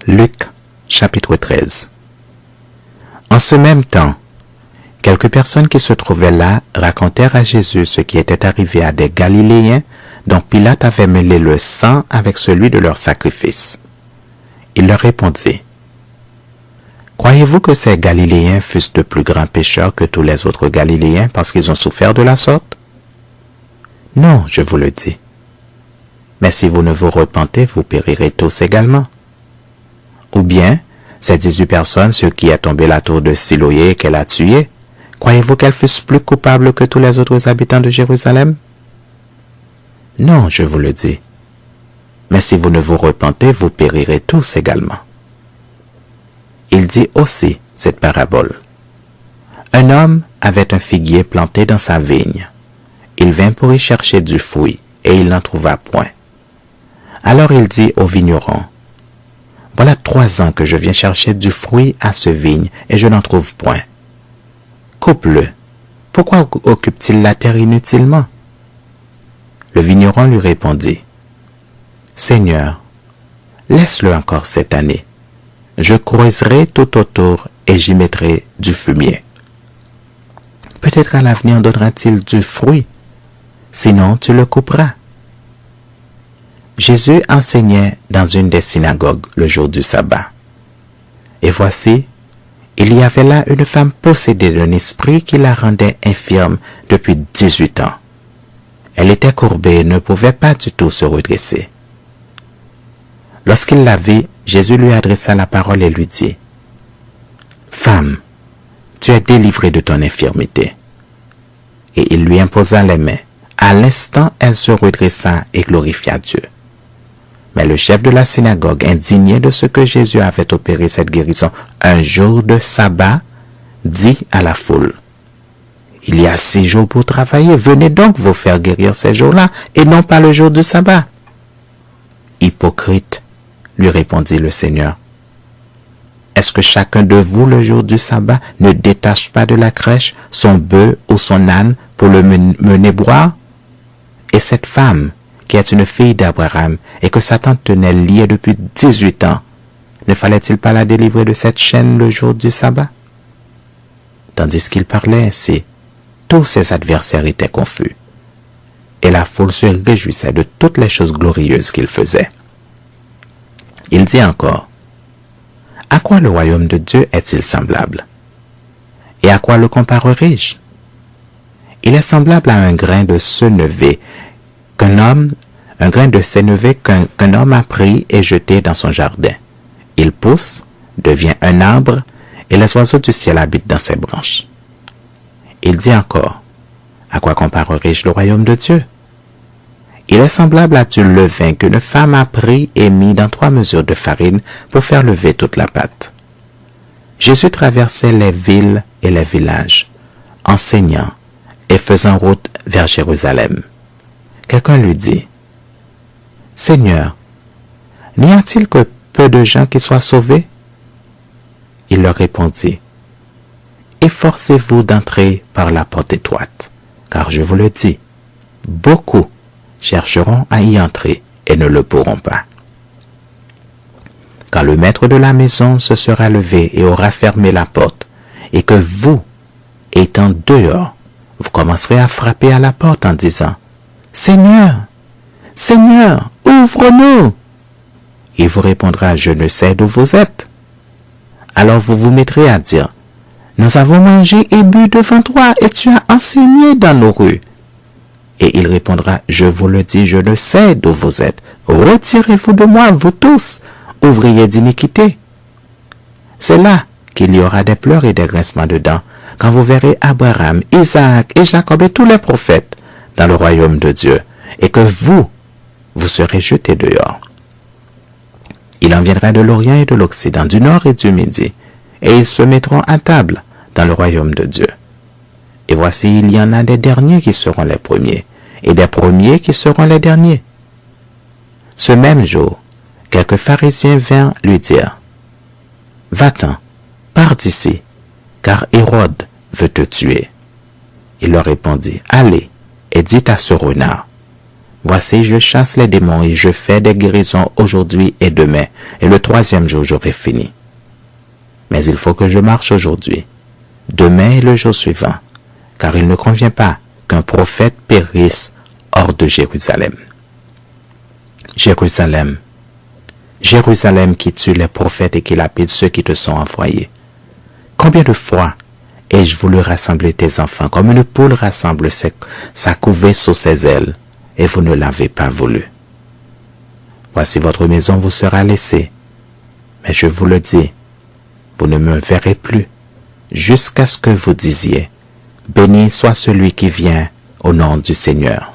Luc, chapitre 13. En ce même temps, quelques personnes qui se trouvaient là racontèrent à Jésus ce qui était arrivé à des Galiléens dont Pilate avait mêlé le sang avec celui de leur sacrifice. Il leur répondit, « Croyez-vous que ces Galiléens fussent de plus grands pécheurs que tous les autres Galiléens parce qu'ils ont souffert de la sorte? Non, je vous le dis. Mais si vous ne vous repentez, vous périrez tous également. Ou bien, ces 18 personnes sur qui est tombée la tour de Siloé et qu'elle a tué, croyez-vous qu'elles fussent plus coupables que tous les autres habitants de Jérusalem? Non, je vous le dis. Mais si vous ne vous repentez, vous périrez tous également. » Il dit aussi cette parabole. Un homme avait un figuier planté dans sa vigne. Il vint pour y chercher du fruit, et il n'en trouva point. Alors il dit au vigneron, « Voilà 3 ans que je viens chercher du fruit à ce vigne, et je n'en trouve point. Coupe-le. Pourquoi occupe-t-il la terre inutilement? » Le vigneron lui répondit, « Seigneur, laisse-le encore cette année. Je creuserai tout autour et j'y mettrai du fumier. Peut-être à l'avenir donnera-t-il du fruit, sinon tu le couperas. » Jésus enseignait dans une des synagogues le jour du sabbat. Et voici, il y avait là une femme possédée d'un esprit qui la rendait infirme depuis 18 ans. Elle était courbée et ne pouvait pas du tout se redresser. Lorsqu'il la vit, Jésus lui adressa la parole et lui dit, « Femme, tu es délivrée de ton infirmité. » Et il lui imposa les mains. À l'instant, elle se redressa et glorifia Dieu. Mais le chef de la synagogue, indigné de ce que Jésus avait opéré cette guérison un jour de sabbat, dit à la foule, « Il y a 6 jours pour travailler, venez donc vous faire guérir ces jours-là, et non pas le jour du sabbat. » Hypocrite, lui répondit le Seigneur, est-ce que chacun de vous, le jour du sabbat, ne détache pas de la crèche son bœuf ou son âne pour le mener boire? Et cette femme, qui est une fille d'Abraham et que Satan tenait liée depuis 18 ans, ne fallait-il pas la délivrer de cette chaîne le jour du sabbat? Tandis qu'il parlait ainsi, tous ses adversaires étaient confus, et la foule se réjouissait de toutes les choses glorieuses qu'il faisait. Il dit encore, « À quoi le royaume de Dieu est-il semblable? Et à quoi le comparerai-je? Il est semblable à un grain de sénévé qu'un homme a pris et jeté dans son jardin. Il pousse, devient un arbre, et les oiseaux du ciel habitent dans ses branches. » Il dit encore, « À quoi comparerai-je le royaume de Dieu? Il est semblable à du levain qu'une femme a pris et mis dans 3 mesures de farine pour faire lever toute la pâte. » Jésus traversait les villes et les villages, enseignant et faisant route vers Jérusalem. Quelqu'un lui dit, « Seigneur, n'y a-t-il que peu de gens qui soient sauvés? » Il leur répondit, « Efforcez-vous d'entrer par la porte étroite, car je vous le dis, beaucoup chercheront à y entrer et ne le pourront pas. Quand le maître de la maison se sera levé et aura fermé la porte, et que vous, étant dehors, vous commencerez à frapper à la porte en disant, « Seigneur, Seigneur, ouvre-nous !» Il vous répondra, « Je ne sais d'où vous êtes. » Alors vous vous mettrez à dire, « Nous avons mangé et bu devant toi, et tu as enseigné dans nos rues. » Et il répondra, « Je vous le dis, je ne sais d'où vous êtes. Retirez-vous de moi, vous tous, ouvriers d'iniquité. » C'est là qu'il y aura des pleurs et des grincements de dents, quand vous verrez Abraham, Isaac et Jacob et tous les prophètes dans le royaume de Dieu, et que vous serez jetés dehors. Il en viendra de l'Orient et de l'Occident, du Nord et du Midi, et ils se mettront à table dans le royaume de Dieu. Et voici, il y en a des derniers qui seront les premiers, et des premiers qui seront les derniers. Ce même jour, quelques pharisiens vinrent lui dire, « Va-t'en, pars d'ici, car Hérode veut te tuer. » Il leur répondit, « Allez, et dites à ce renard, Voici, je chasse les démons et je fais des guérisons aujourd'hui et demain, et le troisième jour j'aurai fini. Mais il faut que je marche aujourd'hui, demain et le jour suivant, car il ne convient pas qu'un prophète périsse hors de Jérusalem. Jérusalem, Jérusalem qui tue les prophètes et qui lapide ceux qui te sont envoyés. Combien de fois ai-je voulu rassembler tes enfants comme une poule rassemble sa couvée sous ses ailes, et vous ne l'avez pas voulu. Voici votre maison vous sera laissée, mais je vous le dis, vous ne me verrez plus, jusqu'à ce que vous disiez, béni soit celui qui vient au nom du Seigneur.